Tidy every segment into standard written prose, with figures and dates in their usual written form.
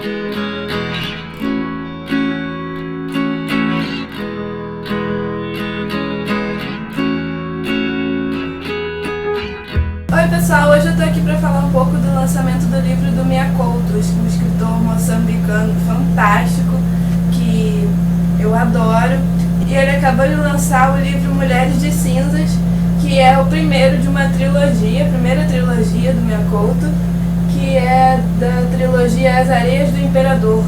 Oi pessoal, hoje eu tô aqui para falar um pouco do lançamento do livro do Mia Couto, um escritor moçambicano fantástico que eu adoro. E ele acabou de lançar o livro Mulheres de Cinzas, que é o primeiro de uma trilogia, a primeira trilogia do Mia Couto, que é da trilogia As Areias do Imperador,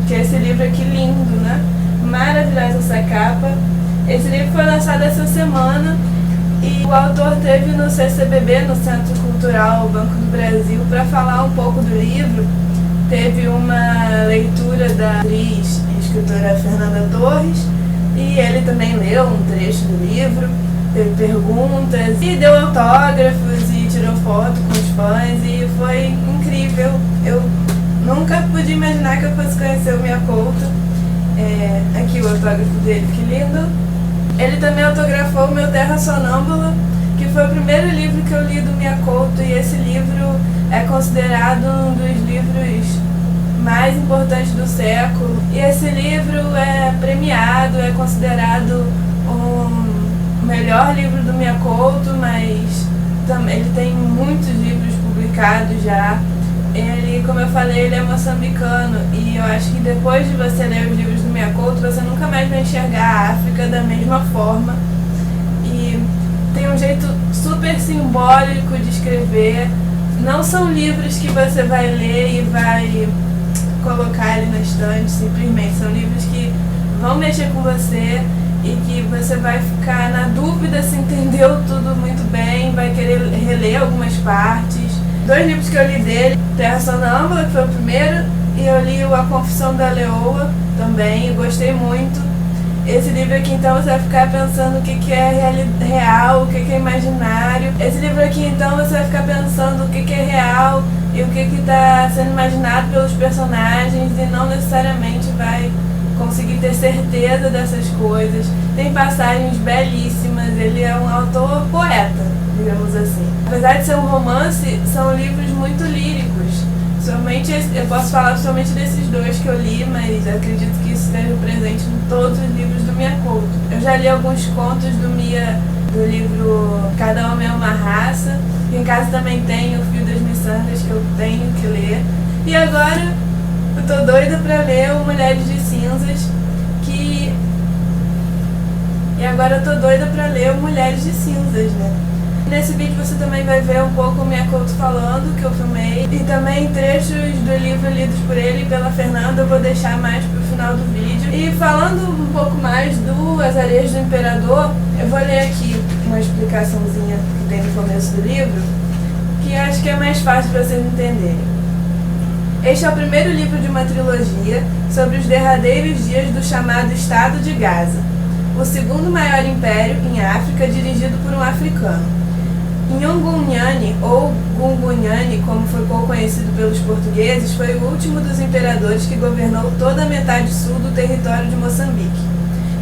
que é esse livro aqui lindo, né? Maravilhosa essa capa. Esse livro foi lançado essa semana. E o autor esteve no CCBB, no Centro Cultural Banco do Brasil, para falar um pouco do livro. Teve uma leitura da atriz e escritora Fernanda Torres, e ele também leu um trecho do livro, teve perguntas, e deu autógrafos, e tirou foto com os fãs, e foi incrível. Eu nunca podia imaginar que eu fosse conhecer o Mia Couto. Aqui o autógrafo dele, que lindo. Ele também autografou o meu Terra Sonâmbula, que foi o primeiro livro que eu li do Mia Couto, e esse livro é considerado um dos livros mais importantes do século. E esse livro é premiado, é considerado o melhor livro do Mia Couto, mas ele tem muitos livros publicados já. Ele, como eu falei, ele é moçambicano, e eu acho que depois de você ler os livros do Mia Couto, você nunca mais vai enxergar a África da mesma forma. E tem um jeito super simbólico de escrever. Não são livros que você vai ler e vai colocar ele na estante, simplesmente. São livros que vão mexer com você e que você vai ficar na dúvida se entendeu tudo muito bem, vai querer reler algumas partes. Dois livros que eu li dele, Terra Sonâmbula, que foi o primeiro, e eu li A Confissão da Leoa também, e gostei muito. Esse livro aqui, então, você vai ficar pensando o que é real, o que é imaginário. Esse livro aqui, então, você vai ficar pensando o que é real e o que está sendo imaginado pelos personagens, e não necessariamente vai conseguir ter certeza dessas coisas. Tem passagens belíssimas, ele é um autor poeta, digamos assim. Apesar de ser um romance, são livros muito líricos. Somente eu posso falar somente desses dois que eu li, mas acredito que isso esteja presente em todos os livros do Mia Couto. Eu já li alguns contos do livro Cada Homem é uma Raça, e em casa também tem O Fio das Miçangas, que eu tenho que ler. E agora eu tô doida pra ler o Mulheres de Cinzas, né? Nesse vídeo você também vai ver um pouco o Mia Couto falando, que eu filmei, e também trechos do livro lidos por ele e pela Fernanda, eu vou deixar mais pro final do vídeo. E falando um pouco mais do As Areias do Imperador, eu vou ler aqui uma explicaçãozinha que tem no começo do livro, que acho que é mais fácil para vocês entenderem. Este é o primeiro livro de uma trilogia sobre os derradeiros dias do chamado Estado de Gaza, o segundo maior império em África dirigido por um africano. Nhunghunyane, ou Gungunyane, como foi pouco conhecido pelos portugueses, foi o último dos imperadores que governou toda a metade sul do território de Moçambique.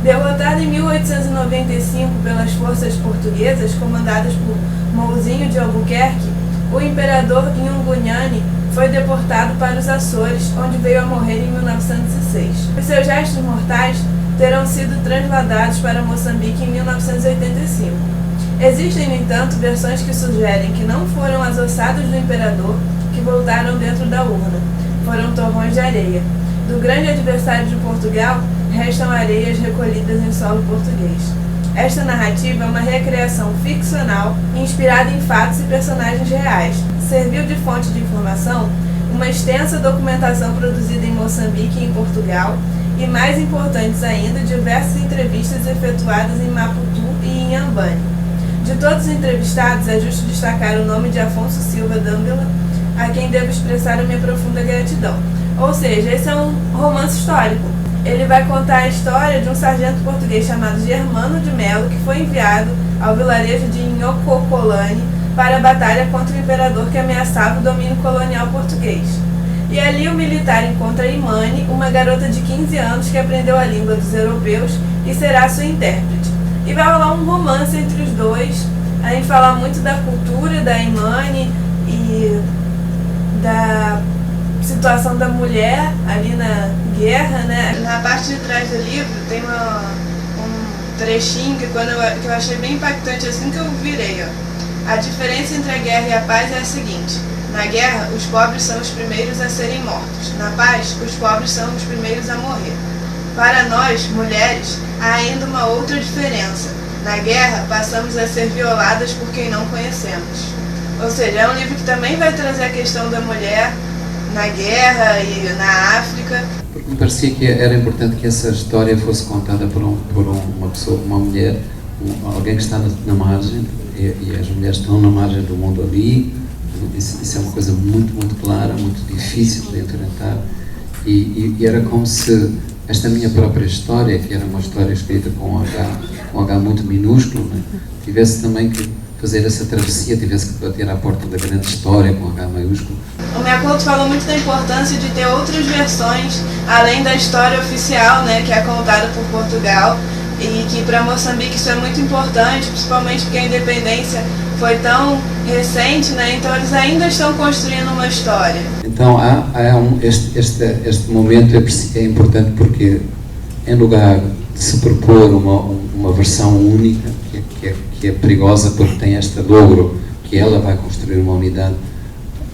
Derrotado em 1895 pelas forças portuguesas, comandadas por Mouzinho de Albuquerque, o imperador Nhunghunyane foi deportado para os Açores, onde veio a morrer em 1906. Os seus restos mortais terão sido transladados para Moçambique em 1985. Existem, no entanto, versões que sugerem que não foram as ossadas do imperador que voltaram dentro da urna, foram torrões de areia. Do grande adversário de Portugal, restam areias recolhidas em solo português. Esta narrativa é uma recriação ficcional inspirada em fatos e personagens reais. Serviu de fonte de informação uma extensa documentação produzida em Moçambique e em Portugal, e, mais importantes ainda, diversas entrevistas efetuadas em Maputo e em Inhambane. De todos os entrevistados, é justo destacar o nome de Afonso Silva Dávila, a quem devo expressar a minha profunda gratidão. Ou seja, esse é um romance histórico. Ele vai contar a história de um sargento português chamado Germano de Melo, que foi enviado ao vilarejo de Nhococolane para a batalha contra o imperador que ameaçava o domínio colonial português. E ali o militar encontra Imane, uma garota de 15 anos que aprendeu a língua dos europeus e será sua intérprete. E vai rolar um romance entre os dois. A gente fala muito da cultura da Imane e da situação situação da mulher ali na guerra, né? Na parte de trás do livro tem um trechinho que eu achei bem impactante assim que eu virei, ó. A diferença entre a guerra e a paz é a seguinte: na guerra, os pobres são os primeiros a serem mortos. Na paz, os pobres são os primeiros a morrer. Para nós, mulheres, há ainda uma outra diferença. Na guerra, passamos a ser violadas por quem não conhecemos. Ou seja, é um livro que também vai trazer a questão da mulher na guerra e na África. Porque me parecia que era importante que essa história fosse contada por uma pessoa, uma mulher, alguém que está na margem, e as mulheres estão na margem do mundo ali. Isso é uma coisa muito, muito clara, muito difícil de enfrentar, e era como se esta minha própria história, que era uma história escrita com um H muito minúsculo, né, tivesse também que fazer essa travessia, tivesse que bater à porta da grande história com H maiúsculo. O Miyakoto falou muito da importância de ter outras versões, além da história oficial, né, que é contada por Portugal, e que para Moçambique isso é muito importante, principalmente porque a independência foi tão recente, né, então eles ainda estão construindo uma história. Então este momento é importante porque, em lugar de se propor uma versão única, que é perigosa porque tem este logro que ela vai construir uma unidade,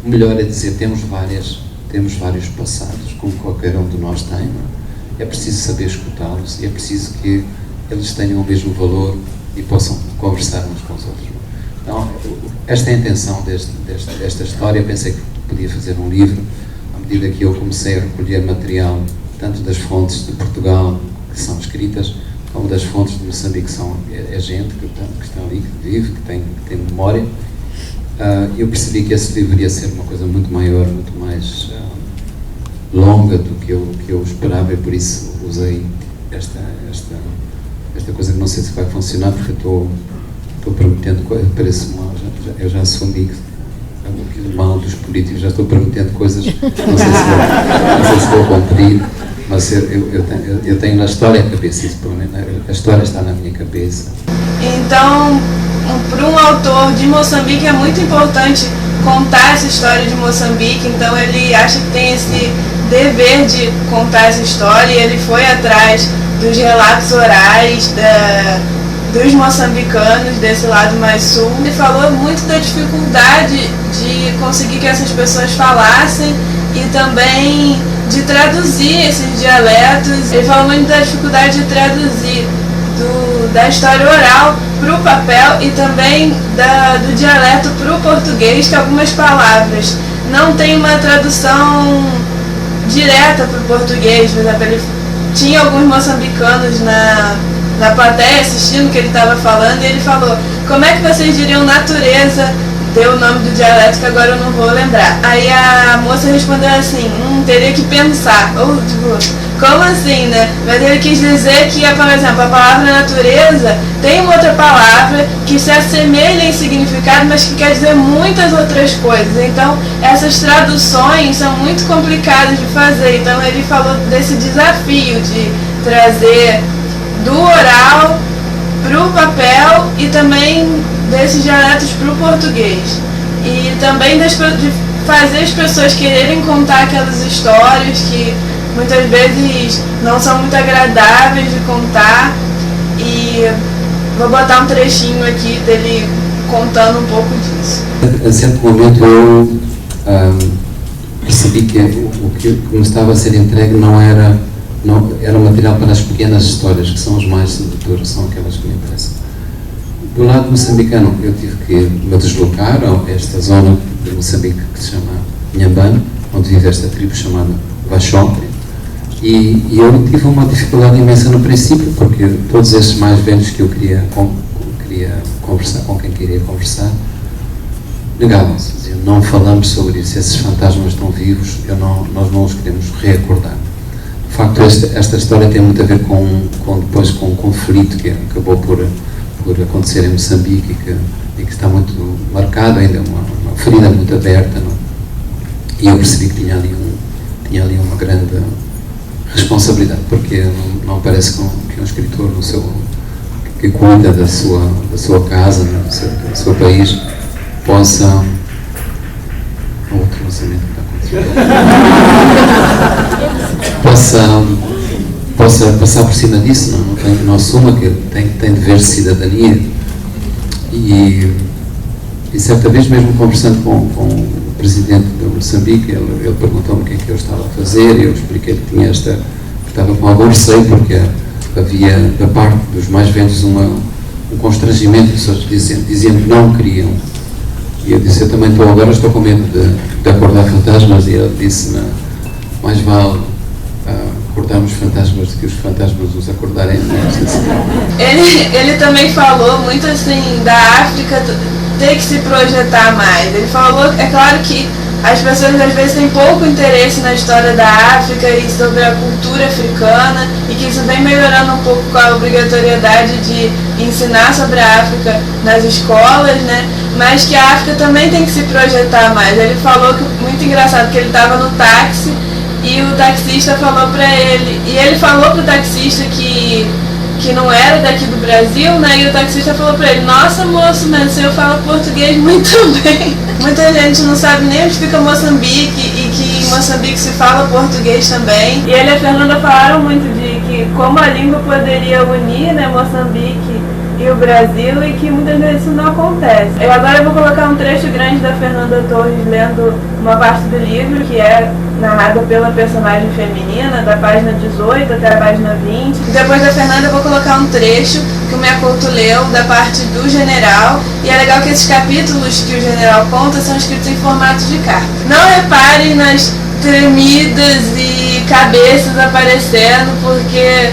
o melhor é dizer temos vários passados, como qualquer um de nós tem, não é? É preciso saber escutá-los e é preciso que eles tenham o mesmo valor e possam conversar uns com os outros. Então, esta é a intenção desta história. Pensei que podia fazer um livro, à medida que eu comecei a recolher material, tanto das fontes de Portugal, que são escritas, como das fontes de Moçambique, que são gente que estão ali, que vive, que tem memória. Eu percebi que esse livro iria ser uma coisa muito maior, muito mais longa do que eu esperava, e por isso usei esta coisa que não sei se vai funcionar, porque estou prometendo coisas, eu já assumi que mal dos políticos, já estou prometendo coisas, não sei se vou cumprir, mas eu tenho na história a cabeça, isso pelo menos, a história está na minha cabeça. Então, para um autor de Moçambique é muito importante contar essa história de Moçambique, então ele acha que tem esse dever de contar essa história, e ele foi atrás dos relatos orais dos moçambicanos desse lado mais sul. Ele falou muito da dificuldade de conseguir que essas pessoas falassem e também de traduzir esses dialetos. Ele falou muito da dificuldade de traduzir da história oral para o papel e também do dialeto para o português, que algumas palavras não tem uma tradução direta para o português. Por exemplo, ele tinha alguns moçambicanos na plateia assistindo o que ele estava falando, e ele falou: como é que vocês diriam natureza? Deu o nome do dialeto que agora eu não vou lembrar. Aí a moça respondeu assim: teria que pensar. Ou tipo, como assim, né? Mas ele quis dizer que, por exemplo, a palavra natureza tem uma outra palavra que se assemelha em significado, mas que quer dizer muitas outras coisas. Então, essas traduções são muito complicadas de fazer. Então, ele falou desse desafio de trazer do oral para o papel e também desses dialetos para o português. E também de fazer as pessoas quererem contar aquelas histórias que muitas vezes não são muito agradáveis de contar. E vou botar um trechinho aqui dele contando um pouco disso. A certo momento eu percebi que o que me estava a ser entregue não era material para as pequenas histórias, que são as mais sedutoras, são aquelas que me interessam. Do lado moçambicano, eu tive que me deslocar a esta zona de Moçambique que se chama Inhambane, onde vive esta tribo chamada Vachoque, e eu tive uma dificuldade imensa no princípio, porque todos esses mais velhos que eu queria conversar, com quem queria conversar, negavam-se, diziam: não falamos sobre isso, esses fantasmas estão vivos, nós não os queremos reacordar. De facto, esta história tem muito a ver com um conflito que acabou por acontecer em Moçambique e que está muito marcado ainda, uma ferida muito aberta, não? E eu percebi que tinha ali uma grande responsabilidade, porque não parece que um escritor que cuida da sua casa, do seu país, possa... outro lançamento que está acontecendo. possa passar por cima disso, não assuma que tem dever de cidadania. E certa vez, mesmo conversando com o presidente de Moçambique, ele perguntou-me o que é que eu estava a fazer, e eu expliquei que estava com algum receio, porque havia da parte dos mais velhos um constrangimento, as pessoas diziam que não queriam. E eu disse, eu também estou com medo de acordar fantasmas, e ele disse, mais vale acordarmos fantasmas do que os fantasmas nos acordarem. Ele também falou muito assim da África ter que se projetar mais. Ele falou, é claro que as pessoas às vezes têm pouco interesse na história da África e sobre a cultura africana, e que isso vem melhorando um pouco com a obrigatoriedade de ensinar sobre a África nas escolas, né? Mas que a África também tem que se projetar mais. Ele falou que, muito engraçado, que ele estava no táxi e o taxista falou para ele, e ele falou pro taxista que não era daqui do Brasil, né? E o taxista falou pra ele, nossa moço, mas o senhor fala português muito bem. Muita gente não sabe nem onde fica Moçambique, e que em Moçambique se fala português também. E ele e a Fernanda falaram muito de que como a língua poderia unir, né, Moçambique e o Brasil, e que muitas vezes isso não acontece. Agora eu vou colocar um trecho grande da Fernanda Torres lendo uma parte do livro, que é narrada pela personagem feminina, da página 18 até a página 20. E depois da Fernanda eu vou colocar um trecho que o Miyakoto leu, da parte do general, e é legal que esses capítulos que o general conta são escritos em formato de carta. Não reparem nas tremidas e cabeças aparecendo, porque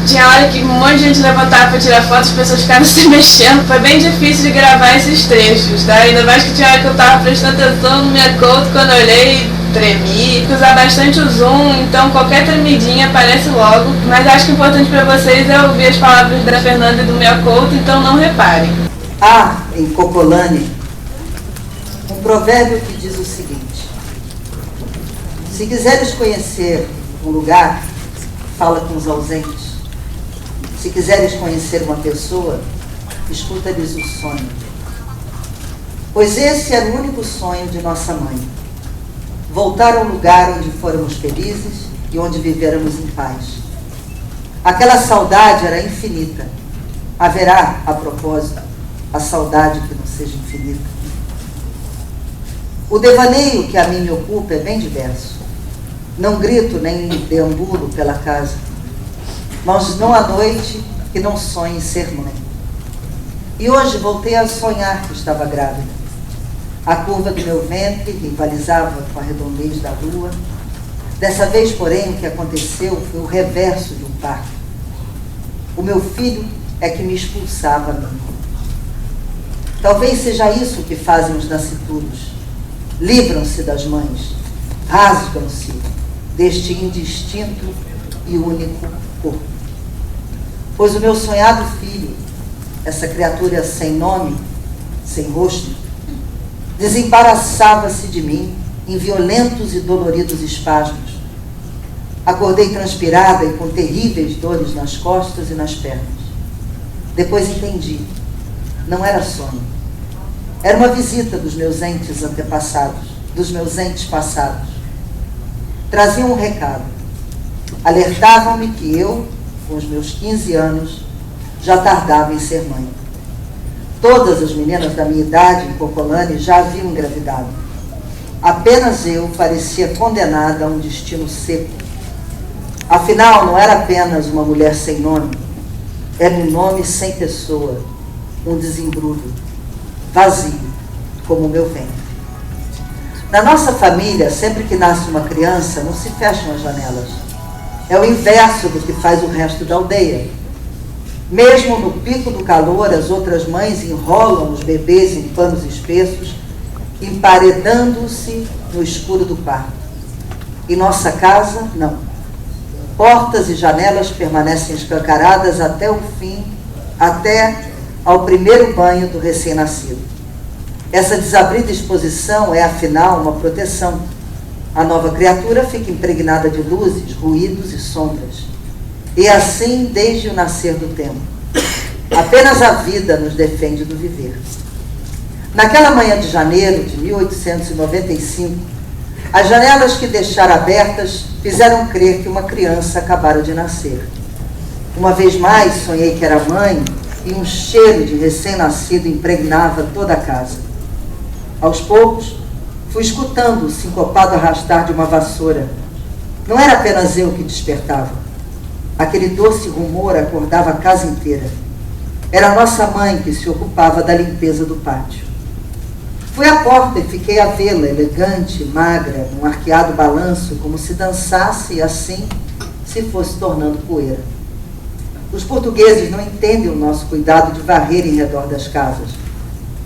tinha hora que um monte de gente levantava para tirar foto, as pessoas ficavam se mexendo. Foi bem difícil de gravar esses trechos, tá? Ainda mais que tinha hora que eu tava prestando atenção no Miyakoto, quando eu olhei, tremi. Usar bastante o zoom, então qualquer tremidinha aparece logo. Mas acho que o importante para vocês é ouvir as palavras da Fernanda e do Miyakoto, então não reparem. Há em Kokolani um provérbio que diz o seguinte: se quiseres conhecer um lugar, fala com os ausentes. Se quiseres conhecer uma pessoa, escuta-lhes o sonho. Pois esse era o único sonho de nossa mãe: voltar ao lugar onde fôramos felizes e onde vivêramos em paz. Aquela saudade era infinita. Haverá, a propósito, a saudade que não seja infinita. O devaneio que a mim me ocupa é bem diverso. Não grito nem deambulo pela casa, mas não há noite que não sonhe em ser mãe. E hoje voltei a sonhar que estava grávida. A curva do meu ventre rivalizava com a redondez da lua. Dessa vez, porém, o que aconteceu foi o reverso de um parto. O meu filho é que me expulsava a mim. Talvez seja isso que fazem os nascituros. Livram-se das mães, rasgam-se deste indistinto e único corpo. Pois o meu sonhado filho, essa criatura sem nome, sem rosto, desembaraçava-se de mim em violentos e doloridos espasmos. Acordei transpirada e com terríveis dores nas costas e nas pernas. Depois entendi. Não era sonho. Era uma visita dos meus entes antepassados, dos meus entes passados. Traziam um recado. Alertavam-me que eu, com os meus 15 anos, já tardava em ser mãe. Todas as meninas da minha idade em Kokolani já haviam engravidado. Apenas eu parecia condenada a um destino seco. Afinal, não era apenas uma mulher sem nome, era um nome sem pessoa, um desembrulho, vazio, como o meu ventre. Na nossa família, sempre que nasce uma criança, não se fecham as janelas. É o inverso do que faz o resto da aldeia. Mesmo no pico do calor, as outras mães enrolam os bebês em panos espessos, emparedando-se no escuro do quarto. Em nossa casa, não. Portas e janelas permanecem escancaradas até o fim, até ao primeiro banho do recém-nascido. Essa desabrida exposição é, afinal, uma proteção. A nova criatura fica impregnada de luzes, ruídos e sombras. E assim desde o nascer do tempo. Apenas a vida nos defende do viver. Naquela manhã de janeiro de 1895, As janelas que deixara abertas fizeram crer que uma criança acabara de nascer. Uma vez mais sonhei que era mãe e um cheiro de recém-nascido impregnava toda a casa. Aos poucos, fui escutando o sincopado arrastar de uma vassoura. Não era apenas eu que despertava. Aquele doce rumor acordava a casa inteira. Era nossa mãe que se ocupava da limpeza do pátio. Fui à porta e fiquei a vê-la, elegante, magra, num arqueado balanço, como se dançasse e assim se fosse tornando poeira. Os portugueses não entendem o nosso cuidado de varrer em redor das casas.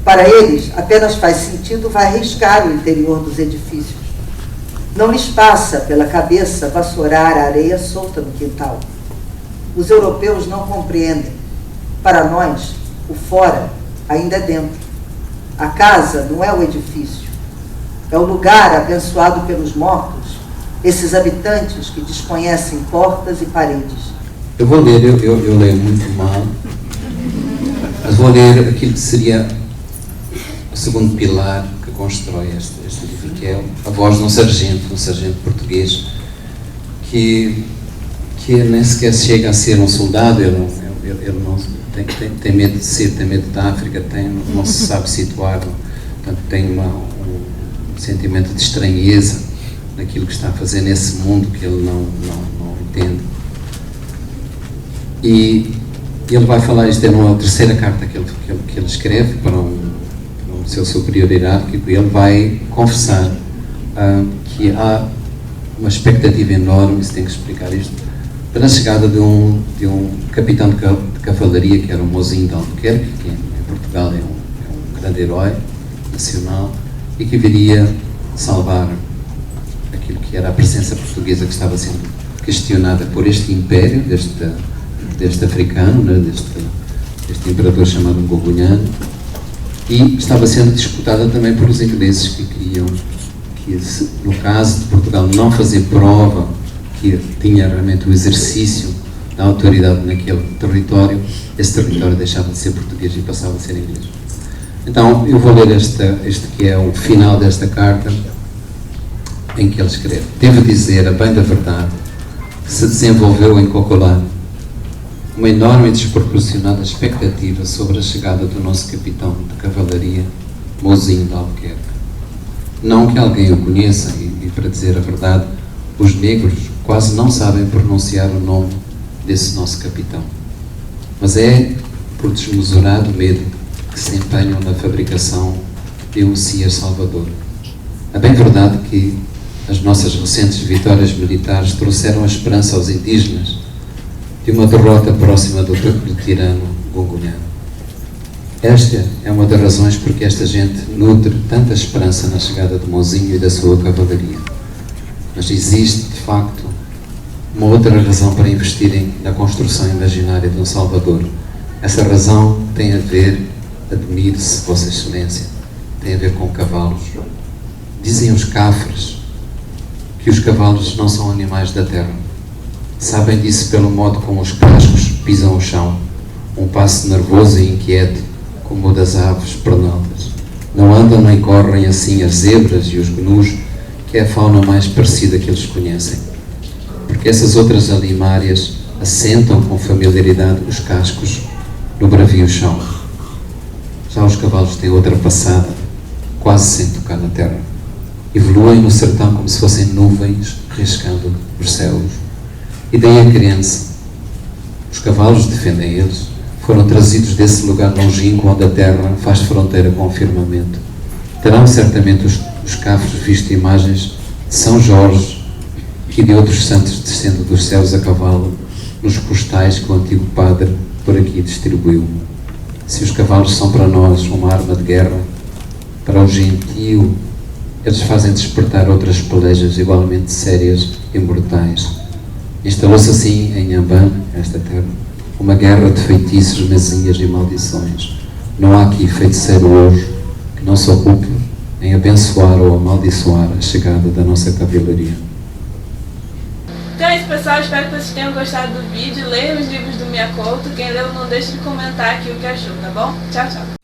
Para eles, apenas faz sentido varrer o interior dos edifícios. Não lhes passa pela cabeça vassourar a areia solta no quintal. Os europeus não compreendem. Para nós, o fora ainda é dentro. A casa não é o edifício. É o lugar abençoado pelos mortos, esses habitantes que desconhecem portas e paredes. Eu vou ler, eu leio muito mal, mas vou ler aquilo que seria o segundo pilar que constrói este livro, que é a voz de um sargento português, que nem sequer chega a ser um soldado. Ele não tem medo de ser, tem medo da África, não se sabe situar, portanto tem um sentimento de estranheza naquilo que está a fazer nesse mundo que ele não entende. E ele vai falar, isto é numa terceira carta que ele escreve para um seu superior hierárquico, e ele vai confessar que há uma expectativa enorme, se tem que explicar isto, pela chegada de um capitão de cavalaria, que era o Mozinho de Albuquerque, que em Portugal é um grande herói nacional, e que viria salvar aquilo que era a presença portuguesa que estava sendo questionada por este império, deste africano, né, deste imperador chamado Ngogoniano, e estava sendo disputada também por os ingleses, que queriam que, no caso de Portugal não fazer prova que tinha realmente o exercício da autoridade naquele território, esse território deixava de ser português e passava a ser inglês. Então, eu vou ler este que é o final desta carta, em que ele escreve: devo dizer, a bem da verdade, que se desenvolveu em Cocolã uma enorme e desproporcionada expectativa sobre a chegada do nosso capitão de cavalaria, Mozinho de Albuquerque. Não que alguém o conheça, e para dizer a verdade, os negros quase não sabem pronunciar o nome desse nosso capitão. Mas é por desmesurado medo que se empenham na fabricação de um Messias Salvador. É bem verdade que as nossas recentes vitórias militares trouxeram a esperança aos indígenas de uma derrota próxima do tirano Ngogoniano. Esta é uma das razões porque esta gente nutre tanta esperança na chegada de Mozinho e da sua cavalaria. Mas existe, de facto, uma outra razão para investirem na construção imaginária de um Salvador. Essa razão tem a ver, admire-se, Vossa Excelência, tem a ver com cavalos. Dizem os cafres que os cavalos não são animais da terra. Sabem disso pelo modo como os cascos pisam o chão, um passo nervoso e inquieto, como o das aves pernaltas. Não andam nem correm assim as zebras e os gnus, que é a fauna mais parecida que eles conhecem. Porque essas outras animárias assentam com familiaridade os cascos no bravio chão. Já os cavalos têm outra passada, quase sem tocar na terra. Evoluem no sertão como se fossem nuvens riscando os céus. E daí a crença. Os cavalos, defendem eles, foram trazidos desse lugar longínquo onde a terra faz fronteira com o firmamento. Terão certamente os cafres visto imagens de São Jorge e de outros santos descendo dos céus a cavalo nos postais que o antigo padre por aqui distribuiu. Se os cavalos são para nós uma arma de guerra, para o gentio eles fazem despertar outras pelejas igualmente sérias e mortais. Instalou-se assim em Ambã, esta terra, uma guerra de feitiços, mezinhas e maldições. Não há aqui feiticeiro hoje que não se ocupe em abençoar ou amaldiçoar a chegada da nossa cavalaria. Então é isso, pessoal. Espero que vocês tenham gostado do vídeo. Leiam os livros do Mia Couto. Quem leu, não deixe de comentar aqui o que achou, tá bom? Tchau, tchau.